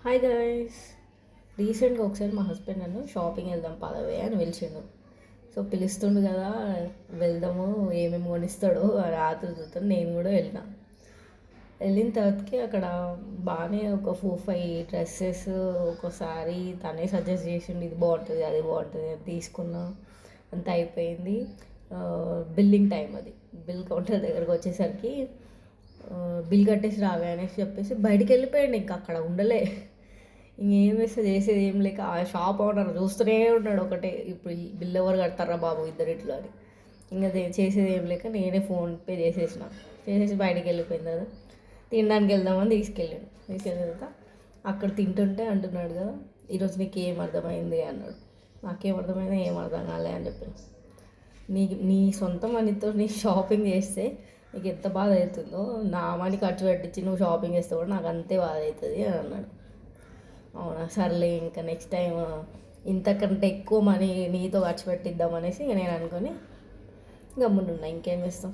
Hi guys. రీసెంట్గా ఒకసారి మా హస్బెండ్ నన్ను షాపింగ్ వెళ్దాం పదవే అని పిలిచిండు. సో పిలుస్తుండు కదా, వెళ్దాము, ఏమేమి కొనిస్తాడో ఆతృతతో నేను కూడా వెళ్ళిన తర్వాతకి అక్కడ బాగానే ఒక 4-5 డ్రెస్సెస్, ఒకసారి తనే సజెస్ట్ చేసిండు ఇది బాగుంటుంది అది బాగుంటుంది అని తీసుకున్నా. అంత అయిపోయింది. బిల్లింగ్ టైం, అది బిల్ కౌంటర్ దగ్గరకు వచ్చేసరికి బిల్ కట్టేసి రావే అనేసి చెప్పేసి బయటికి వెళ్ళిపోయాడు. ఇంకా అక్కడ ఉండలే. ఇంకేం వేస్తే చేసేది ఏం లేక ఆ షాప్ ఓనర్ చూస్తూనే ఉన్నాడు ఒకటే, ఇప్పుడు ఈ బిల్ ఎవరు కడతారా బాబు ఇద్దరిట్లో అని. ఇంకా చేసేది ఏం లేక నేనే ఫోన్పే చేసేసి బయటికి వెళ్ళిపోయింది కదా. తినడానికి వెళ్దామని తీసుకెళ్ళిన తర్వాత అక్కడ తింటుంటే అంటున్నాడు కదా, ఈరోజు నీకు ఏం అర్థమైంది అన్నాడు. నాకేం అర్థమైంది, ఏం అర్థం కాలే అని చెప్పాను. నీ సొంత మనీతో నీ షాపింగ్ చేస్తే నీకు ఎంత బాధ అవుతుందో, నా మనీ ఖర్చు పెట్టించి నువ్వు షాపింగ్ చేస్తే కూడా నాకు అంతే బాధ అవుతుంది అని అన్నాడు. అవునా సర్లే, ఇంకా నెక్స్ట్ టైం ఇంతకంటే ఎక్కువ మనీ నీతో ఖర్చు పెట్టిద్దాం అనేసి నేను అనుకొని గమ్మునున్నా. ఇంకేం చేస్తాం.